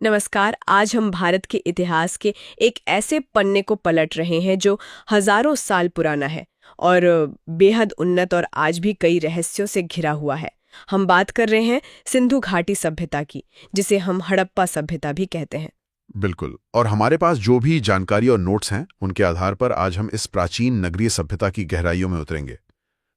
नमस्कार। आज हम भारत के इतिहास के एक ऐसे पन्ने को पलट रहे हैं जो हजारों साल पुराना है और बेहद उन्नत और आज भी कई रहस्यों से घिरा हुआ है। हम बात कर रहे हैं सिंधु घाटी सभ्यता की, जिसे हम हड़प्पा सभ्यता भी कहते हैं। बिल्कुल। और हमारे पास जो भी जानकारी और नोट्स हैं उनके आधार पर आज हम इस प्राचीन नगरीय सभ्यता की गहराइयों में उतरेंगे।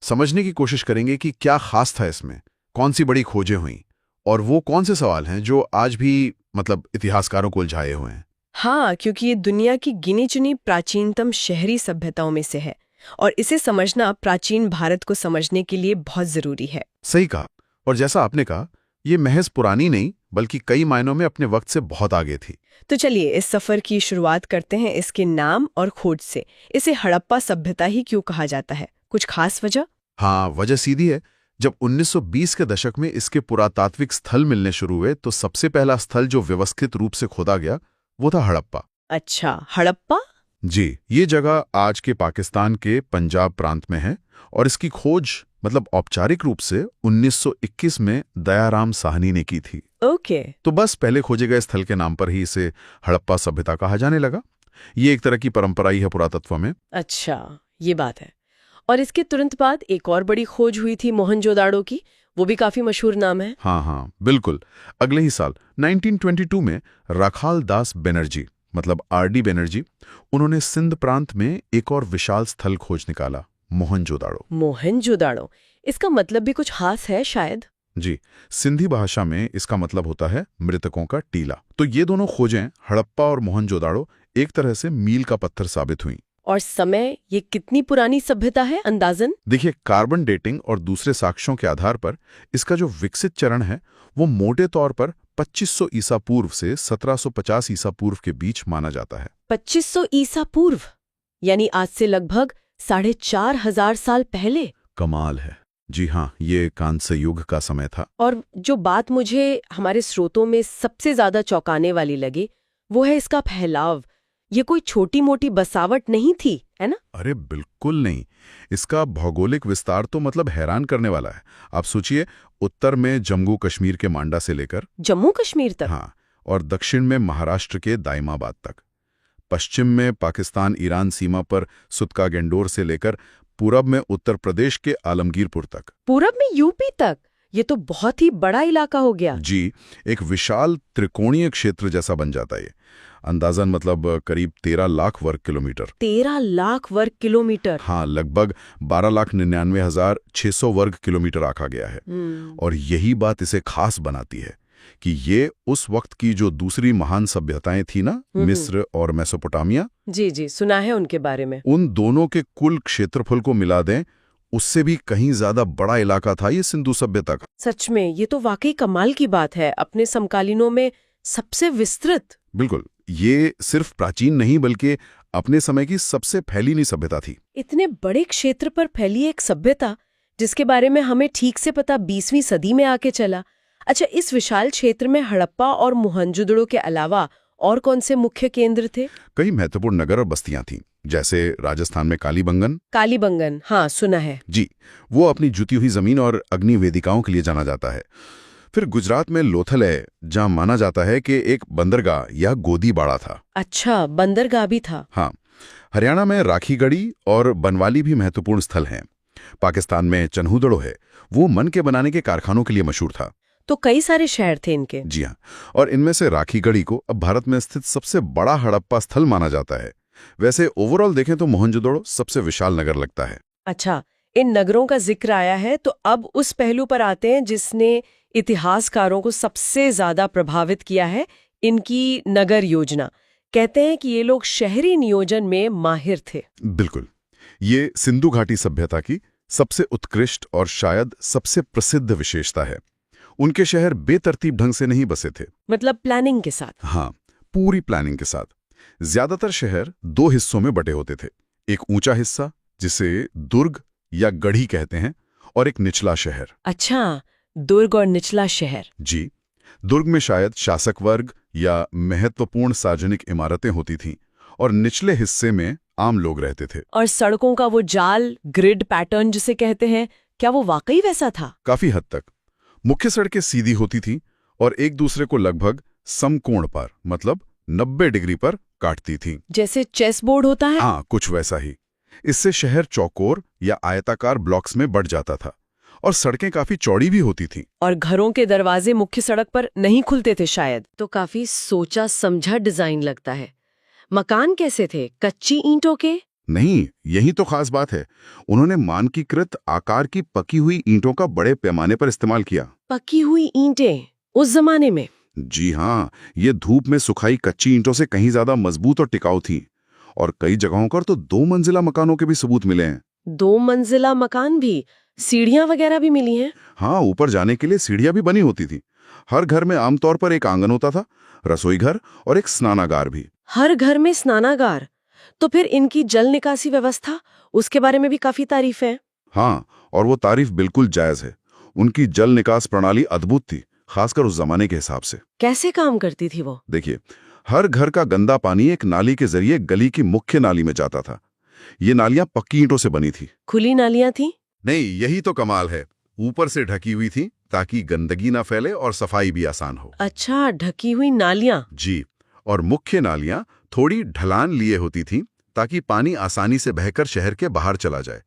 समझने की कोशिश करेंगे कि क्या खास था इसमें, कौन सी बड़ी खोजें हुई और वो कौन से सवाल हैं जो आज भी इतिहासकारों को उलझाए हुए हैं। हाँ, क्योंकि ये दुनिया की गिनी चुनी प्राचीनतम शहरी सभ्यताओं में से है और इसे समझना प्राचीन भारत को समझने के लिए बहुत जरूरी है। सही कहा। और जैसा आपने कहा, ये महज पुरानी नहीं बल्कि कई मायनों में अपने वक्त से बहुत आगे थी। तो चलिए इस सफर की शुरुआत करते हैं इसके नाम और खोज से। इसे हड़प्पा सभ्यता ही क्यों कहा जाता है? कुछ खास वजह? हाँ, वजह सीधी है। जब 1920 के दशक में इसके पुरातात्विक स्थल मिलने शुरू हुए तो सबसे पहला स्थल जो व्यवस्थित रूप से खोदा गया वो था हड़प्पा। अच्छा, हड़प्पा? जी, ये जगह आज के पाकिस्तान के पंजाब प्रांत में है और इसकी खोज औपचारिक रूप से 1921 में दयाराम साहनी ने की थी। ओके। तो बस पहले खोजे गए स्थल के नाम पर ही इसे हड़प्पा सभ्यता कहा जाने लगा। ये एक तरह की परंपरा ही है पुरातत्व में। अच्छा, ये बात है। और इसके तुरंत बाद एक और बड़ी खोज हुई थी मोहनजोदाड़ो की। वो भी काफी मशहूर नाम है। हाँ, बिल्कुल। अगले ही साल 1922 में राखाल दास बनर्जी आरडी बनर्जी, उन्होंने सिंध प्रांत में एक और विशाल स्थल खोज निकाला, मोहनजोदाड़ो। मोहनजोदाड़ो, इसका मतलब भी कुछ खास है शायद? जी, सिंधी भाषा में इसका मतलब होता है मृतकों का टीला। तो ये दोनों खोजें, हड़प्पा और मोहनजोदाड़ो, एक तरह से मील का पत्थर साबित हुई। और समय, ये कितनी पुरानी सभ्यता है अंदाजन? देखिए, कार्बन डेटिंग और दूसरे साक्ष्यों के आधार पर इसका जो विकसित चरण है वो मोटे तौर पर 2500 ईसा पूर्व से 1750 ईसा पूर्व के बीच माना जाता है। 2500 ईसा पूर्व, यानी आज से लगभग 4500 साल पहले। कमाल है। जी हाँ, ये कांस्य युग का समय था। और जो बात मुझे हमारे स्रोतों में सबसे ज्यादा चौंकाने वाली लगी वो है इसका फैलाव। ये कोई छोटी मोटी बसावट नहीं थी, है ना? अरे बिल्कुल नहीं। इसका भौगोलिक विस्तार तो हैरान करने वाला है। आप सोचिए, उत्तर में जम्मू कश्मीर के मांडा से लेकर जम्मू कश्मीर तक। हाँ, और दक्षिण में महाराष्ट्र के दाइमाबाद तक, पश्चिम में पाकिस्तान ईरान सीमा पर सुतका गेंडोर से लेकर पूरब में उत्तर प्रदेश के आलमगीरपुर तक। पूरब में यूपी तक? ये तो बहुत ही बड़ा इलाका हो गया। जी, एक विशाल त्रिकोणीय क्षेत्र जैसा बन जाता है ये। अंदाजन करीब 13 लाख वर्ग किलोमीटर। 13 लाख वर्ग किलोमीटर? हाँ, लगभग 12,99,600 वर्ग किलोमीटर आका गया है। और यही बात इसे खास बनाती है कि ये उस वक्त की जो दूसरी महान सभ्यताएं थी ना, मिस्र और मेसोपोटामिया। जी, सुना है उनके बारे में। उन दोनों के कुल क्षेत्रफल को मिला दें, उससे भी कहीं ज्यादा बड़ा इलाका था ये सिंधु सभ्यता का। सच में, ये तो वाकई कमाल की बात है। अपने समकालीनों में सबसे विस्तृत। बिल्कुल। ये सिर्फ प्राचीन नहीं बल्कि अपने समय की सबसे फैली हुई सभ्यता थी। इतने बड़े क्षेत्र पर फैली एक सभ्यता जिसके बारे में हमें ठीक से पता 20वीं सदी में आके चला। अच्छा, इस विशाल क्षेत्र में हड़प्पा और मोहनजोदड़ो के अलावा और कौन से मुख्य केंद्र थे? कई महत्वपूर्ण नगर और बस्तियां थीं, जैसे राजस्थान में कालीबंगन। कालीबंगन, हाँ सुना है। जी, वो अपनी जुती हुई जमीन और अग्नि वेदिकाओं के लिए जाना जाता है। फिर गुजरात में लोथल है, जहां माना जाता है कि एक बंदरगाह या गोदीबाड़ा था। अच्छा, बंदरगाह भी था। हाँ, हरियाणा में राखीगढ़ी और बनवाली भी महत्वपूर्ण स्थल हैं। पाकिस्तान में चन्हूदड़ो है, वो मन के बनाने के कारखानों के लिए मशहूर था। तो कई सारे शहर थे इनके। जी हाँ, और इनमें से राखीगढ़ी को अब भारत में स्थित सबसे बड़ा हड़प्पा स्थल माना जाता है। वैसे ओवरऑल देखें तो मोहनजोदड़ो सबसे विशाल नगर लगता है। अच्छा, इन नगरों का जिक्र आया है तो अब उस पहलू पर आते हैं जिसने इतिहासकारों को सबसे ज्यादा प्रभावित किया है, इनकी नगर योजना। कहते हैं कि ये लोग शहरी नियोजन में माहिर थे। बिल्कुल। ये सिंधु घाटी सभ्यता की सबसे उत्कृष्ट और शायद सबसे प्रसिद्ध विशेषता है। उनके शहर बेतरतीब ढंग से नहीं बसे थे। मतलब प्लानिंग के साथ? हाँ, पूरी प्लानिंग के साथ। ज्यादातर शहर 2 हिस्सों में बटे होते थे। एक ऊंचा हिस्सा जिसे दुर्ग या गढ़ी कहते हैं, और एक निचला शहर। अच्छा, दुर्ग और निचला शहर। जी, दुर्ग में शायद शासक वर्ग या महत्वपूर्ण सार्वजनिक इमारतें होती थीं और निचले हिस्से में आम लोग रहते थे। और सड़कों का वो जाल, ग्रिड पैटर्न जिसे कहते हैं, क्या वो वाकई वैसा था? काफी हद तक। मुख्य सड़कें सीधी होती थीं और एक दूसरे को लगभग समकोण पर, मतलब 90 डिग्री पर काटती थीं। जैसे चेस बोर्ड होता है। हाँ, कुछ वैसा ही। इससे शहर चौकोर या आयताकार ब्लॉक्स में बढ़ जाता था और सड़कें काफी चौड़ी भी होती थीं। और घरों के दरवाजे मुख्य सड़क पर नहीं खुलते थे शायद। तो काफी सोचा समझा डिजाइन लगता है। मकान कैसे थे? कच्ची ईंटों के? नहीं, यही तो खास बात है। उन्होंने मानकीकृत आकार की पकी हुई ईंटों का बड़े पैमाने पर इस्तेमाल किया। पकी हुई ईंटें उस जमाने में? जी हाँ, ये धूप में सुखाई कच्ची ईंटों से कहीं ज्यादा मजबूत और टिकाऊ थी। और कई जगहों पर तो 2 मंजिला मकानों के भी सबूत मिले हैं। 2 मंजिला मकान भी? सीढ़ियां वगैरह भी मिली हैं? हाँ, ऊपर जाने के लिए सीढ़ियां भी बनी होती थी। हर घर में आमतौर पर एक आंगन होता था, रसोई घर और एक स्नानागार भी। हर घर में स्नानागार? तो फिर इनकी जल निकासी व्यवस्था, उसके बारे में भी काफी तारीफ है। हाँ, और वो तारीफ बिल्कुल जायज है। उनकी जल निकास प्रणाली अद्भुत थी, खासकर उस जमाने के हिसाब से। कैसे काम करती थी वो? देखिए, हर घर का गंदा पानी एक नाली के जरिए गली की मुख्य नाली में जाता था। ये नालियां पक्की ईंटों से बनी थी। खुली नालियां थी? नहीं, यही तो कमाल है। ऊपर से ढकी हुई थी ताकि गंदगी ना फैले और सफाई भी आसान हो। अच्छा, ढकी हुई नालियां। जी, और मुख्य नालियां थोड़ी ढलान लिए होती थीं ताकि पानी आसानी से बहकर शहर के बाहर चला जाए।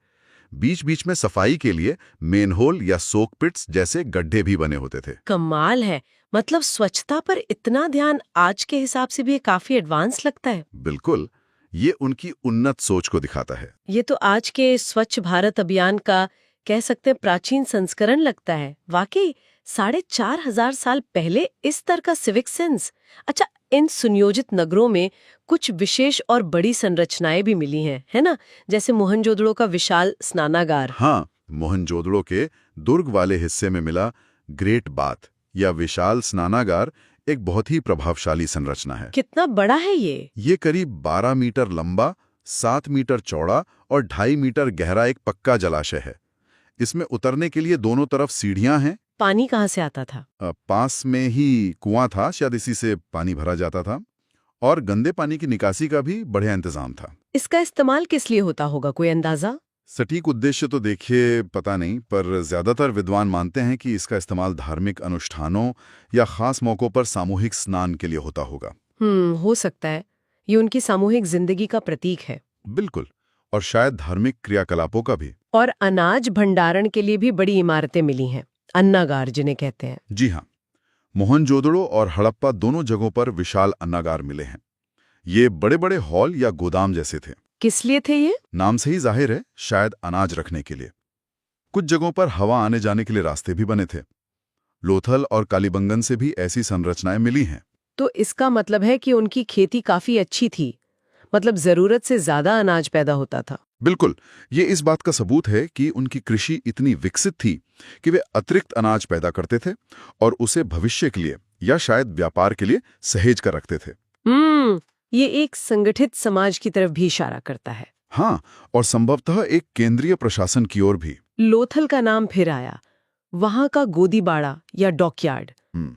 बीच बीच में सफाई के लिए मेनहोल या सोक पिट्स जैसे गड्ढे भी बने होते थे। कमाल है। मतलब स्वच्छता पर इतना ध्यान आज के हिसाब से भी ये काफी एडवांस लगता है। बिल्कुल, ये उनकी उन्नत सोच को दिखाता है। ये तो आज के स्वच्छ भारत अभियान का कह सकते हैं प्राचीन संस्करण लगता है। वाकई 4,500 साल पहले इस तरह का सिविक सेंस। अच्छा, इन सुनियोजित नगरों में कुछ विशेष और बड़ी संरचनाएं भी मिली हैं, है ना? जैसे मोहनजोदड़ो का विशाल स्नानागार। हाँ, मोहनजोदड़ो के दुर्ग वाले हिस्से में मिला ग्रेट बाथ या विशाल स्नानागार एक बहुत ही प्रभावशाली संरचना है। कितना बड़ा है ये? ये करीब 12 मीटर लंबा, 7 मीटर चौड़ा और 2.5 मीटर गहरा एक पक्का जलाशय है। इसमें उतरने के लिए दोनों तरफ सीढ़ियां हैं। पानी कहाँ से आता था? पास में ही कुआं था, शायद इसी से पानी भरा जाता था। और गंदे पानी की निकासी का भी बढ़िया इंतजाम था। इसका इस्तेमाल किस लिए होता होगा, कोई अंदाजा? सटीक उद्देश्य तो देखिए पता नहीं, पर ज्यादातर विद्वान मानते हैं कि इसका इस्तेमाल धार्मिक अनुष्ठानों या खास मौकों पर सामूहिक स्नान के लिए होता होगा। हो सकता है। ये उनकी सामूहिक जिंदगी का प्रतीक है। बिल्कुल, और शायद धार्मिक क्रियाकलापों का भी। और अनाज भंडारण के लिए भी बड़ी इमारतें मिली हैं, अन्नागार जिन्हें कहते हैं। जी हाँ, मोहनजोदड़ो और हड़प्पा दोनों जगहों पर विशाल अन्नागार मिले हैं। ये बड़े बड़े हॉल या गोदाम जैसे थे। किस लिए थे ये? नाम से ही जाहिर है, शायद अनाज रखने के लिए। कुछ जगहों पर हवा आने जाने के लिए रास्ते भी बने थे। लोथल और कालीबंगन से भी ऐसी संरचनाएं मिली हैं। तो इसका मतलब है कि उनकी खेती काफी अच्छी थी, मतलब जरूरत से ज्यादा अनाज पैदा होता था। बिल्कुल, ये इस बात का सबूत है कि उनकी कृषि इतनी विकसित थी कि वे अतिरिक्त अनाज पैदा करते थे और उसे भविष्य के लिए या शायद व्यापार के लिए सहेज कर रखते थे। ये एक संगठित समाज की तरफ भी इशारा करता है। हाँ, और संभवतः एक केंद्रीय प्रशासन की ओर भी। लोथल का नाम फिर आया। वहां का गोदीबाड़ा या डॉकयार्ड,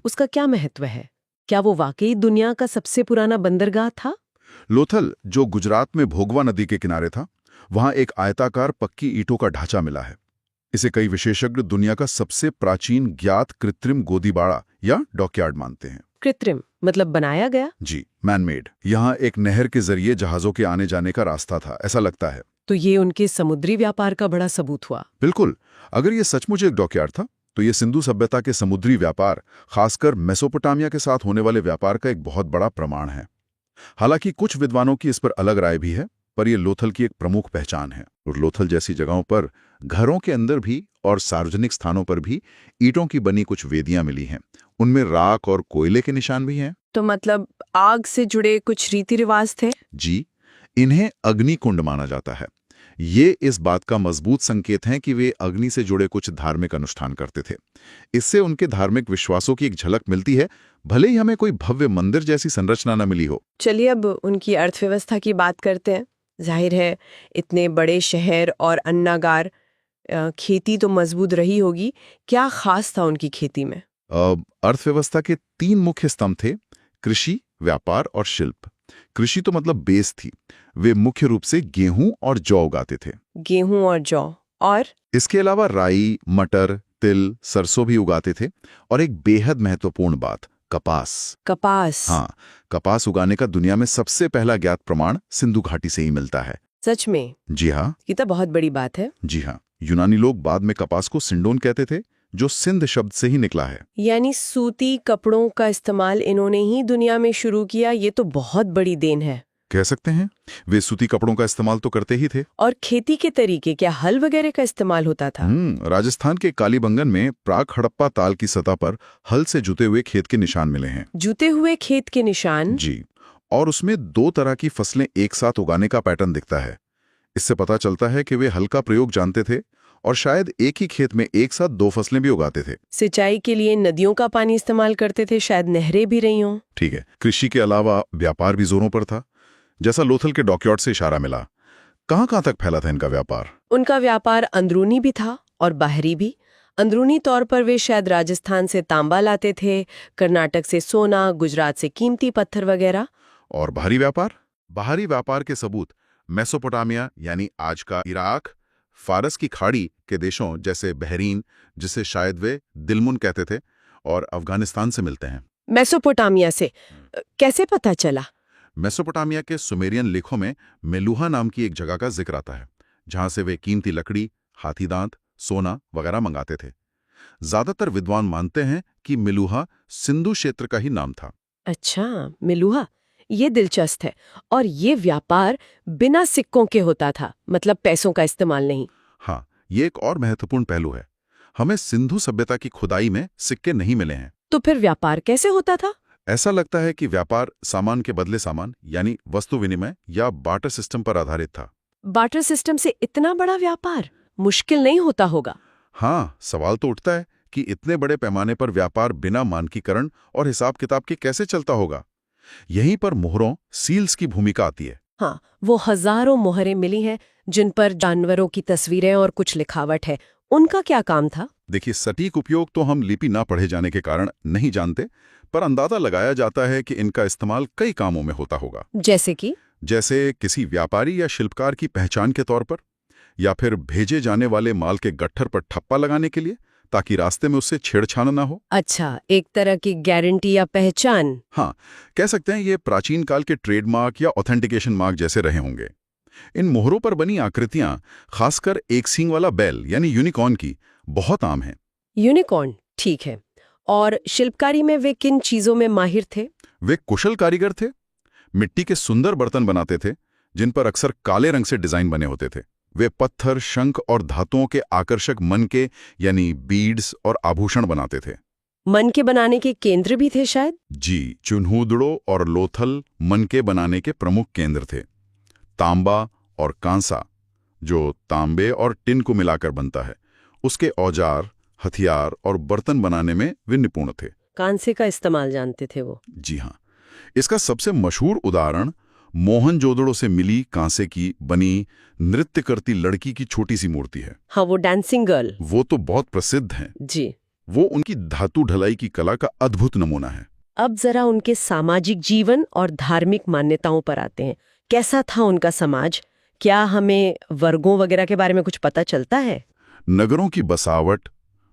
उसका क्या महत्व है? क्या वो वाकई दुनिया का सबसे पुराना बंदरगाह था? लोथल, जो गुजरात में भोगवा नदी के किनारे था, वहां एक आयताकार पक्की ईंटों का ढांचा मिला है। इसे कई विशेषज्ञ दुनिया का सबसे प्राचीन ज्ञात कृत्रिम गोदीबाड़ा या डॉकयार्ड मानते हैं। कृत्रिम मतलब बनाया गया? जी, मैनमेड। यहाँ एक नहर के जरिए जहाजों के आने जाने का रास्ता था, ऐसा लगता है। तो ये उनके समुद्री व्यापार का बड़ा सबूत हुआ। बिल्कुल, अगर ये सचमुच एक डॉकयार्ड था तो ये सिंधु सभ्यता के समुद्री व्यापार, खासकर मेसोपोटामिया के साथ होने वाले व्यापार का एक बहुत बड़ा प्रमाण है। हालांकि कुछ विद्वानों की इस पर अलग राय भी है, पर यह लोथल की एक प्रमुख पहचान है। और लोथल जैसी जगहों पर घरों के अंदर भी और सार्वजनिक स्थानों पर भी ईंटों की बनी कुछ वेदियां मिली हैं। उनमें राख और कोयले के निशान भी हैं। तो मतलब आग से जुड़े कुछ रीति रिवाज थे? जी, इन्हें अग्निकुंड माना जाता है। ये इस बात का मजबूत संकेत है कि वे अग्नि से जुड़े कुछ धार्मिक अनुष्ठान करते थे। इससे उनके धार्मिक विश्वासों की एक झलक मिलती है, भले ही हमें कोई भव्य मंदिर जैसी संरचना न मिली हो। चलिए अब उनकी अर्थव्यवस्था की बात करते हैं। जाहिर है इतने बड़े शहर और अन्नागार, खेती तो मजबूत रही होगी। क्या खास था उनकी खेती में? अर्थव्यवस्था के 3 मुख्य स्तंभ थे: कृषि, व्यापार और शिल्प। कृषि तो मतलब बेस थी। वे मुख्य रूप से गेहूं और जौ उगाते थे। गेहूं और जौ, और इसके अलावा राई, मटर, तिल, सरसों भी उगाते थे। और एक बेहद महत्वपूर्ण बात, कपास। कपास। हाँ, कपास उगाने का दुनिया में सबसे पहला ज्ञात प्रमाण सिंधु घाटी से ही मिलता है। सच में? जी हाँ। ये तो बहुत बड़ी बात है। जी हाँ, यूनानी लोग बाद में कपास को सिंडोन कहते थे, जो सिंध शब्द से ही निकला है। यानी सूती कपड़ों का इस्तेमाल इन्होंने ही दुनिया में शुरू किया। ये तो बहुत बड़ी देन है। कह सकते हैं। वे सूती कपड़ों का इस्तेमाल तो करते ही थे। और खेती के तरीके, क्या हल वगैरह का इस्तेमाल होता था? राजस्थान के कालीबंगन में प्राक हड़प्पा ताल की सतह पर हल से जुते हुए खेत के निशान मिले हैं। जुते हुए खेत के निशान? जी, और उसमें 2 तरह की फसलें एक साथ उगाने का पैटर्न दिखता है। इससे पता चलता है कि वे हल का प्रयोग जानते थे और शायद एक ही खेत में एक साथ 2 फसलें भी उगाते थे। सिंचाई के लिए नदियों का पानी इस्तेमाल करते थे, शायद नहरें भी रही हों। ठीक है। कृषि के अलावा व्यापार भी जोरों पर था, जैसा लोथल के डॉकयार्ड से इशारा मिला। कहां तक फैला था इनका व्यापार? उनका व्यापार अंदरूनी भी था और बाहरी भी। अंदरूनी तौर पर वे शायद राजस्थान से तांबा लाते थे, कर्नाटक से सोना, गुजरात से कीमती पत्थर वगैरह। और बाहरी व्यापार? बाहरी व्यापार के सबूत मेसोपोटामिया यानी आज का इराक, फारस की खाड़ी के देशों जैसे बहरीन, जिसे शायद वे दिलमुन कहते थे, और अफगानिस्तान से मिलते हैं। मेसोपोटामिया से कैसे पता चला? मेसोपोटामिया के सुमेरियन लेखों में मेलुहा नाम की एक जगह का जिक्र आता है, जहां से वे कीमती लकड़ी, हाथी दांत, सोना वगैरह मंगाते थे। ज्यादातर विद्वान मानते हैं कि मेलुहा सिंधु क्षेत्र का ही नाम था। अच्छा, मेलुहा। ये दिलचस्प है। और ये व्यापार बिना सिक्कों के होता था, मतलब पैसों का इस्तेमाल नहीं। हाँ, ये एक और महत्वपूर्ण पहलू है। हमें सिंधु सभ्यता की खुदाई में सिक्के नहीं मिले हैं। तो फिर व्यापार कैसे होता था? ऐसा लगता है कि व्यापार सामान के बदले सामान यानी वस्तु विनिमय या बार्टर सिस्टम पर आधारित था। बार्टर सिस्टम से इतना बड़ा व्यापार मुश्किल नहीं होता होगा? हाँ, सवाल तो उठता है कि इतने बड़े पैमाने पर व्यापार बिना मानकीकरण और हिसाब किताब के कैसे चलता होगा। यहीं पर मोहरों, सील्स की भूमिका आती है। हाँ, वो हजारों मोहरें मिली हैं जिन पर जानवरों की तस्वीरें और कुछ लिखावट है। उनका क्या काम था? देखिए, सटीक उपयोग तो हम लिपि ना पढ़े जाने के कारण नहीं जानते, पर अंदाजा लगाया जाता है कि इनका इस्तेमाल कई कामों में होता होगा। जैसे किसी व्यापारी या शिल्पकार की पहचान के तौर पर, या फिर भेजे जाने वाले माल के गट्ठर पर ठप्पा लगाने के लिए, ताकि रास्ते में उससे छेड़छाड़ ना हो। अच्छा, एक तरह की गारंटी या पहचान। हाँ, कह सकते हैं ये प्राचीन काल के ट्रेडमार्क या ऑथेंटिकेशन मार्क जैसे रहे होंगे। इन मोहरों पर बनी आकृतियां, खासकर एक सींग वाला बैल यानी यूनिकॉर्न की, बहुत आम हैं। यूनिकॉर्न, ठीक है। और शिल्पकारी में वे किन चीजों में माहिर थे? वे कुशल कारीगर थे। मिट्टी के सुंदर बर्तन बनाते थे, जिन पर अक्सर काले रंग से डिजाइन बने होते थे। वे पत्थर, शंख और धातुओं के आकर्षक मनके यानी बीड्स और आभूषण बनाते थे। मनके बनाने के केंद्र भी थे शायद? जी, चुन्हूदड़ो और लोथल मनके बनाने के प्रमुख केंद्र थे। तांबा और कांसा, जो तांबे और टिन को मिलाकर बनता है, उसके औजार, हथियार और बर्तन बनाने में वे निपुण थे। कांसे का इस्तेमाल जानते थे वो? जी हाँ। इसका सबसे मशहूर उदाहरण मोहनजोदड़ो से मिली कांसे की बनी नृत्य करती लड़की की छोटी सी मूर्ति है। हाँ, वो डांसिंग गर्ल। वो तो बहुत प्रसिद्ध है जी। वो उनकी धातु ढलाई की कला का अद्भुत नमूना है। अब जरा उनके सामाजिक जीवन और धार्मिक मान्यताओं पर आते हैं। कैसा था उनका समाज? क्या हमें वर्गों वगैरह के बारे में कुछ पता चलता है? नगरों की बसावट,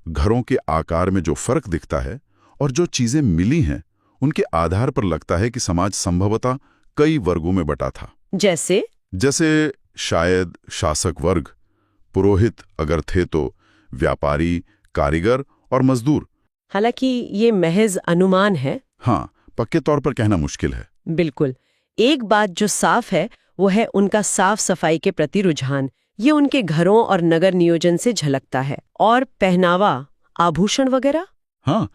घरों के आकार में जो फर्क दिखता है और जो चीजें मिली हैं, उनके आधार पर लगता है कि समाज संभवतः कई वर्गों में बटा था। जैसे शायद शासक वर्ग, पुरोहित अगर थे तो व्यापारी, कारीगर और मजदूर। हालांकि ये महज अनुमान है। हाँ, पक्के तौर पर कहना मुश्किल है। बिल्कुल। एक बात जो साफ है वो है उनका साफ सफाई के प्रति रुझान। ये उनके घरों और नगर नियोजन से झलकता है। और पहनावा, आभूषण वगैरह? हाँ,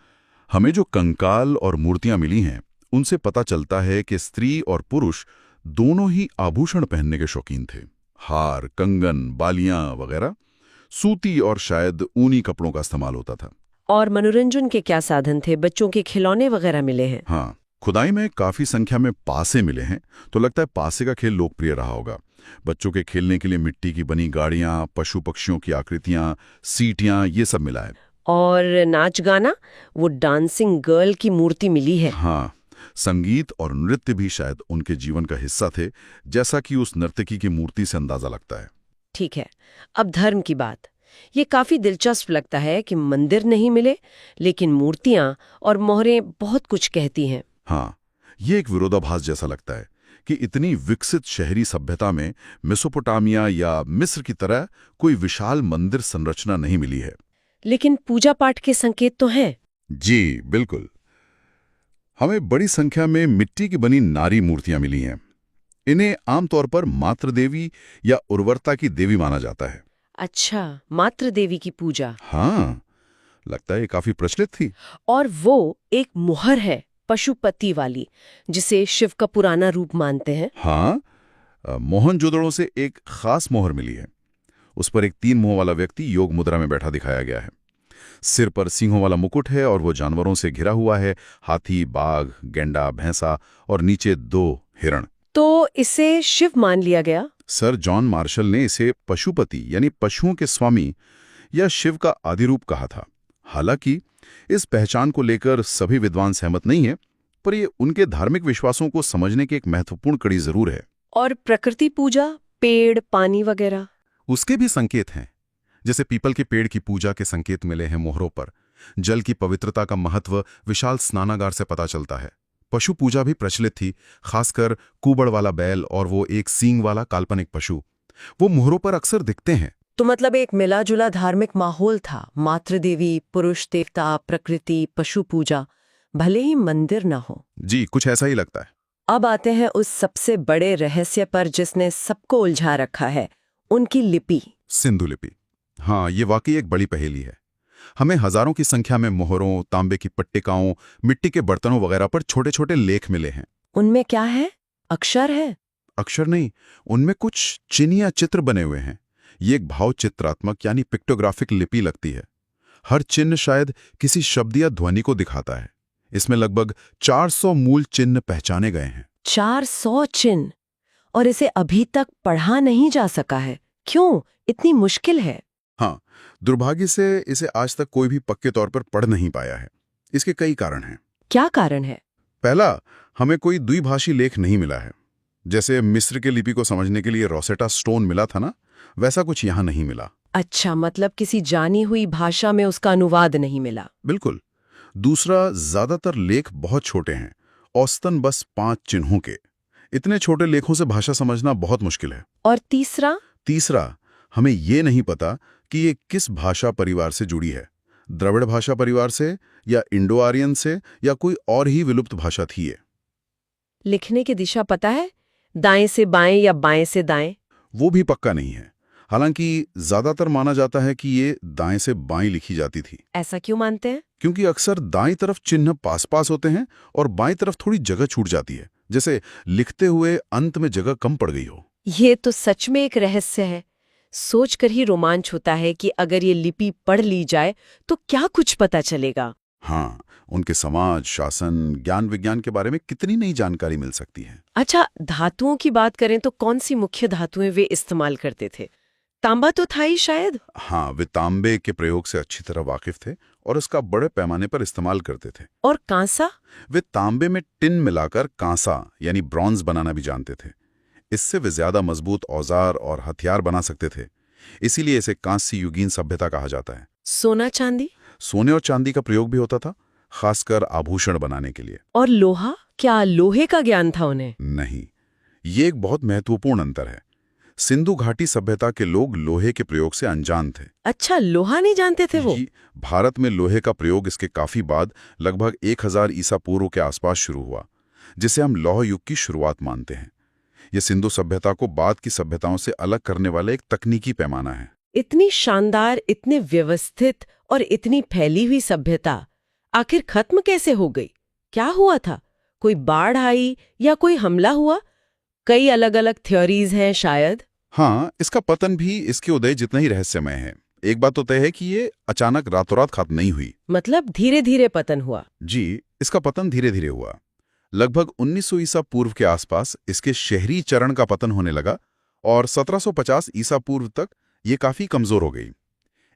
हमें जो कंकाल और मूर्तियां मिली हैं, उनसे पता चलता है कि स्त्री और पुरुष दोनों ही आभूषण पहनने के शौकीन थे। हार, कंगन, बालियां वगैरह सूती और शायद ऊनी कपड़ों का इस्तेमाल होता था। और मनोरंजन के क्या साधन थे? बच्चों के खिलौने वगैरह मिले हैं? हाँ, खुदाई में काफी संख्या में पासे मिले हैं, तो लगता है पासे का खेल लोकप्रिय रहा होगा। बच्चों के खेलने के लिए मिट्टी की बनी गाड़ियां, पशु पक्षियों की आकृतियां, सीटियां, ये सब मिला है। और नाच गाना, वो डांसिंग गर्ल की मूर्ति मिली है। हाँ, संगीत और नृत्य भी शायद उनके जीवन का हिस्सा थे, जैसा कि उस नर्तकी की मूर्ति से अंदाजा लगता है। ठीक है। अब धर्म की बात। ये काफी दिलचस्प लगता है कि मंदिर नहीं मिले, लेकिन मूर्तियां और मोहरें बहुत कुछ कहती हैं। हाँ, ये एक विरोधाभास जैसा लगता है कि इतनी विकसित शहरी सभ्यता में मेसोपोटामिया या मिस्र की तरह कोई विशाल मंदिर संरचना नहीं मिली है। लेकिन पूजा पाठ के संकेत तो हैं। जी बिल्कुल। हमें बड़ी संख्या में मिट्टी की बनी नारी मूर्तियां मिली हैं। इन्हें आमतौर पर मातृ देवी या उर्वरता की देवी माना जाता है। अच्छा, मातृ देवी की पूजा। हाँ, लगता है ये काफी प्रचलित थी। और वो एक मुहर है पशुपति वाली, जिसे शिव का पुराना रूप मानते हैं। हाँ, मोहनजोदड़ो से एक खास मोहर मिली है। उस पर एक 3 मुंह वाला व्यक्ति योग मुद्रा में बैठा दिखाया गया है। सिर पर सिंहों वाला मुकुट है और वो जानवरों से घिरा हुआ है, हाथी, बाघ, गेंडा, भैंसा और नीचे 2 हिरण। तो इसे शिव मान लिया गया। सर जॉन मार्शल ने इसे पशुपति यानी पशुओं के स्वामी या शिव का आदि रूप कहा था। हालांकि इस पहचान को लेकर सभी विद्वान सहमत नहीं है, पर ये उनके धार्मिक विश्वासों को समझने की एक महत्वपूर्ण कड़ी जरूर है। और प्रकृति पूजा, पेड़, पानी वगैरह, उसके भी संकेत हैं। जैसे पीपल के पेड़ की पूजा के संकेत मिले हैं मोहरों पर। जल की पवित्रता का महत्व विशाल स्नानागार से पता चलता है। पशु पूजा भी प्रचलित थी, खासकर कुबड़ वाला बैल और वो एक सींग वाला काल्पनिक पशु, वो मोहरों पर अक्सर दिखते हैं। तो मतलब एक मिला जुला धार्मिक माहौल था। मातृ देवी, पुरुष देवता, प्रकृति, पशु पूजा, भले ही मंदिर ना हो। जी, कुछ ऐसा ही लगता है। अब आते हैं उस सबसे बड़े रहस्य पर जिसने सबको उलझा रखा है, उनकी लिपि। सिंधु लिपि। हाँ, ये वाकई एक बड़ी पहेली है। हमें हजारों की संख्या में मोहरों, तांबे की पट्टिकाओं, मिट्टी के बर्तनों वगैरह पर छोटे छोटे लेख मिले हैं। उनमें क्या है? अक्षर है? अक्षर नहीं, उनमें कुछ चिन्ह या चित्र बने हुए हैं। ये एक भाव चित्रात्मक यानी पिक्टोग्राफिक लिपि लगती है। हर चिन्ह शायद किसी शब्द या ध्वनि को दिखाता है। इसमें लगभग 400 मूल चिन्ह पहचाने गए हैं। 400 चिन्ह, और इसे अभी तक पढ़ा नहीं जा सका है। क्यों? इतनी मुश्किल है? हाँ, दुर्भाग्य से इसे आज तक कोई भी पक्के तौर पर पढ़ नहीं पाया है। इसके कई कारण हैं। क्या कारण है? पहला, हमें कोई द्विभाषी लेख नहीं मिला है। जैसे मिस्र के लिपि को समझने के लिए रोसेटा स्टोन मिला था ना, वैसा कुछ यहाँ नहीं मिला। अच्छा, मतलब किसी जानी हुई भाषा में उसका अनुवाद नहीं मिला। बिल्कुल। दूसरा, ज्यादातर लेख बहुत छोटे हैं, औसतन बस 5 चिन्हों के। इतने छोटे लेखों से भाषा समझना बहुत मुश्किल है। और तीसरा, हमें ये नहीं पता कि ये किस भाषा परिवार से जुड़ी है। द्रविड़ भाषा परिवार से, या इंडो आर्यन से, या कोई और ही विलुप्त भाषा थी ये। लिखने की दिशा पता है? दाएं से बाएं या बाएं से दाएं? वो भी पक्का नहीं है। हालांकि ज्यादातर माना जाता है कि ये दाएं से बाएं लिखी जाती थी। ऐसा क्यों मानते हैं? क्योंकि अक्सर दाईं तरफ चिन्ह पास पास होते हैं और बाईं तरफ थोड़ी जगह छूट जाती है, जैसे लिखते हुए अंत में जगह कम पड़ गई हो। ये तो सच में एक रहस्य है। सोचकर ही रोमांच होता है कि अगर ये लिपि पढ़ ली जाए तो क्या कुछ पता चलेगा। हाँ, उनके समाज, शासन, ज्ञान विज्ञान के बारे में कितनी नई जानकारी मिल सकती है। अच्छा, धातुओं की बात करें तो कौन सी मुख्य धातुएं वे इस्तेमाल करते थे? तांबा तो था ही शायद। हाँ, वे तांबे के प्रयोग से अच्छी तरह वाकिफ थे और इसका बड़े पैमाने पर इस्तेमाल करते थे। और कांसा? वे तांबे में टिन मिलाकर कांसा यानी ब्रॉन्ज बनाना भी जानते थे। इससे वे ज्यादा मजबूत औजार और हथियार बना सकते थे। इसीलिए इसे कांस्य युगीन सभ्यता कहा जाता है। सोना चांदी? सोने और चांदी का प्रयोग भी होता था, खासकर आभूषण बनाने के लिए। और लोहा? क्या लोहे का ज्ञान था उन्हें? नहीं, ये एक बहुत महत्वपूर्ण अंतर है। सिंधु घाटी सभ्यता के लोग लोहे के प्रयोग से अनजान थे। अच्छा, लोहा नहीं जानते थे वो? भारत में लोहे का प्रयोग इसके काफी बाद लगभग 1000 ईसा पूर्व के आसपास शुरू हुआ, जिसे हम लौह युग की शुरुआत मानते हैं। यह सिंधु सभ्यता को बाद की सभ्यताओं से अलग करने वाला एक तकनीकी पैमाना है। इतनी शानदार, इतने व्यवस्थित और इतनी फैली हुई सभ्यता आखिर खत्म कैसे हो गई? क्या हुआ था? कोई बाढ़ आई या कोई हमला हुआ? कई अलग अलग थ्योरीज हैं शायद। हाँ, इसका पतन भी इसके उदय जितना ही रहस्यमय है। एक बात तो तय है कि ये अचानक रातों रात खत्म नहीं हुई। मतलब धीरे धीरे पतन हुआ? जी, इसका पतन धीरे धीरे हुआ। लगभग 1900 ईसा पूर्व के आसपास इसके शहरी चरण का पतन होने लगा और 1750 ईसा पूर्व तक ये काफी कमजोर हो गई।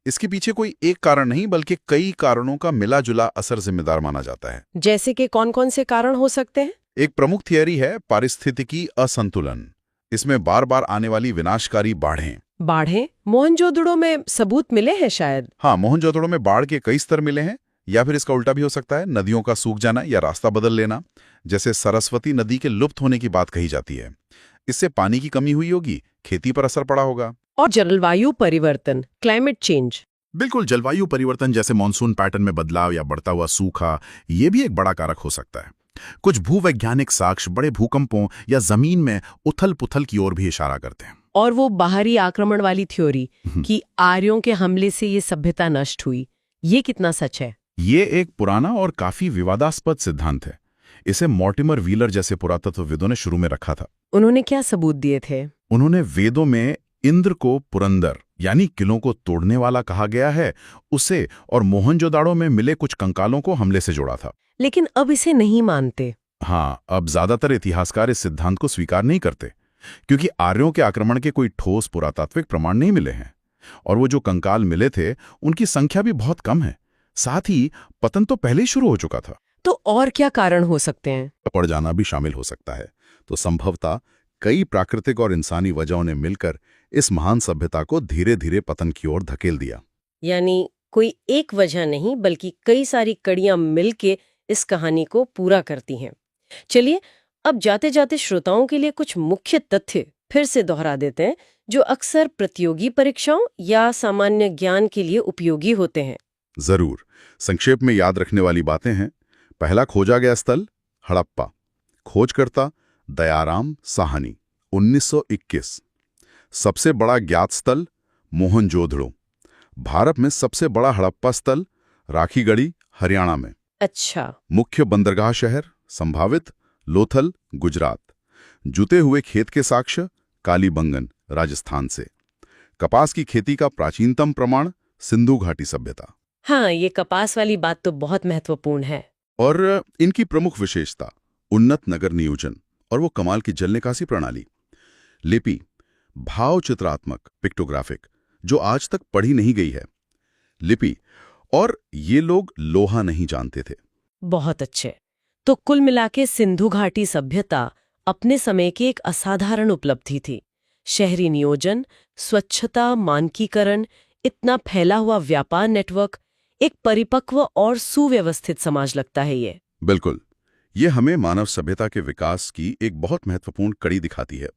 इसके पीछे कोई एक कारण नहीं बल्कि कई कारणों का मिला जुला असर जिम्मेदार माना जाता है। जैसे कि कौन कौन से कारण हो सकते हैं? एक प्रमुख थियरी है पारिस्थितिकी असंतुलन। इसमें बार बार आने वाली विनाशकारी बाढ़ें, बाढ़ें मोहनजोदड़ो में सबूत मिले हैं शायद। हाँ, मोहनजोदड़ो में बाढ़ के कई स्तर मिले हैं, या फिर इसका उल्टा भी हो सकता है, नदियों का सूख जाना या रास्ता बदल लेना। जैसे सरस्वती नदी के लुप्त होने की बात कही जाती है। इससे पानी की कमी हुई होगी, खेती पर असर पड़ा होगा। और जलवायु परिवर्तन, क्लाइमेट चेंज। बिल्कुल, जलवायु परिवर्तन जैसे मॉनसून पैटर्न में बदलाव या बढ़ता हुआ सूखा, ये भी एक बड़ा कारक हो सकता है। कुछ भूवैज्ञानिक साक्ष्य बड़े भूकंपों या जमीन में उथल पुथल की ओर भी इशारा करते हैं। और वो बाहरी आक्रमण वाली थ्योरी कि आर्यों के हमले से ये सभ्यता नष्ट हुई, ये कितना सच है? ये एक पुराना और काफी विवादास्पद सिद्धांत है। इसे मॉर्टिमर व्हीलर जैसे पुरातत्वविदों ने शुरू में रखा था। उन्होंने क्या सबूत दिए थे? उन्होंने वेदों में इंद्र को पुरंदर यानी किलों को तोड़ने वाला कहा गया है, उसे और मोहनजोदाड़ो में मिले कुछ कंकालों को हमले से जोड़ा था। लेकिन अब इसे नहीं मानते। हाँ, अब ज्यादातर इतिहासकार इस सिद्धांत को स्वीकार नहीं करते, क्योंकि आर्यों के आक्रमण के कोई ठोस पुरातात्विक प्रमाण नहीं मिले हैं। और वो जो कंकाल मिले थे, उनकी संख्या भी बहुत कम है। साथ ही पतन तो पहले ही शुरू हो चुका था। तो और क्या कारण हो सकते हैं? पड़ जाना भी शामिल हो सकता है। तो संभवतः कई प्राकृतिक और इंसानी वजहों ने मिलकर इस महान सभ्यता को धीरे धीरे पतन की ओर धकेल दिया। यानी कोई एक वजह नहीं, बल्कि कई सारी कड़ियां मिलके इस कहानी को पूरा करती हैं। चलिए, अब जाते जाते श्रोताओं के लिए कुछ मुख्य तथ्य फिर से दोहरा देते हैं, जो अक्सर प्रतियोगी परीक्षाओं या सामान्य ज्ञान के लिए उपयोगी होते हैं। जरूर, संक्षेप में याद रखने वाली बातें हैं। पहला खोजा गया स्थल हड़प्पा, खोजकर्ता दयाराम साहनी, 1921। सबसे बड़ा ज्ञात स्थल मोहनजोदड़ो, भारत में सबसे बड़ा हड़प्पा स्थल राखीगढ़ी, हरियाणा में। अच्छा। मुख्य बंदरगाह शहर संभावित लोथल, गुजरात। जुते हुए खेत के साक्ष्य कालीबंगन, राजस्थान से। कपास की खेती का प्राचीनतम प्रमाण सिंधु घाटी सभ्यता। हाँ, ये कपास वाली बात तो बहुत महत्वपूर्ण है। और इनकी प्रमुख विशेषता उन्नत नगर नियोजन और वो कमाल की जल निकासी प्रणाली। लिपि भाव चित्रात्मक, पिक्टोग्राफिक, जो आज तक पढ़ी नहीं गई है लिपि। और ये लोग लोहा नहीं जानते थे। बहुत अच्छे। तो कुल मिलाके सिंधु घाटी सभ्यता अपने समय की एक असाधारण उपलब्धि थी। शहरी नियोजन, स्वच्छता, मानकीकरण, इतना फैला हुआ व्यापार नेटवर्क, एक परिपक्व और सुव्यवस्थित समाज लगता है ये। बिल्कुल, ये हमें मानव सभ्यता के विकास की एक बहुत महत्वपूर्ण कड़ी दिखाती है।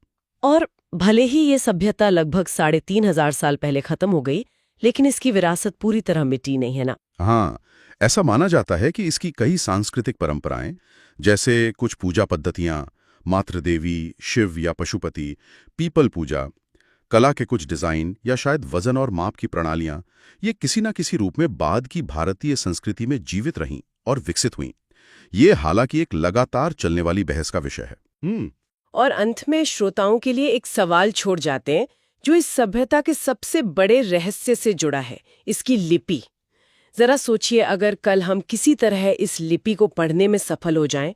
और भले ही ये सभ्यता लगभग 3,500 साल पहले खत्म हो गई, लेकिन इसकी विरासत पूरी तरह मिटी नहीं है ना। हाँ, ऐसा माना जाता है कि इसकी कई सांस्कृतिक परंपराएं, जैसे कुछ पूजा पद्धतियां, मातृदेवी, शिव या पशुपति, पीपल पूजा, कला के कुछ डिजाइन या शायद वजन और माप की प्रणालियां, ये किसी न किसी रूप में बाद की भारतीय संस्कृति में जीवित रहीं और विकसित हुईं। ये हालांकि एक लगातार चलने वाली बहस का विषय है। और अंत में श्रोताओं के लिए एक सवाल छोड़ जाते हैं, जो इस सभ्यता के सबसे बड़े रहस्य से जुड़ा है, इसकी लिपि। जरा सोचिए, अगर कल हम किसी तरह इस लिपि को पढ़ने में सफल हो जाएं,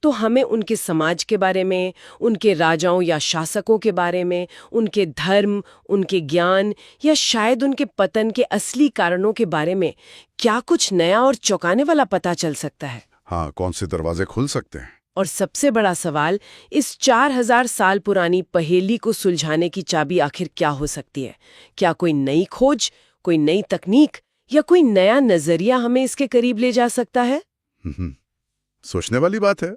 तो हमें उनके समाज के बारे में, उनके राजाओं या शासकों के बारे में, उनके धर्म, उनके ज्ञान या शायद उनके पतन के असली कारणों के बारे में क्या कुछ नया और चौंकाने वाला पता चल सकता है। हाँ, कौन से दरवाजे खुल सकते हैं। और सबसे बड़ा सवाल, इस 4000 साल पुरानी पहेली को सुलझाने की चाबी आखिर क्या हो सकती है? क्या कोई नई खोज, कोई नई तकनीक या कोई नया नजरिया हमें इसके करीब ले जा सकता है? सोचने वाली बात है।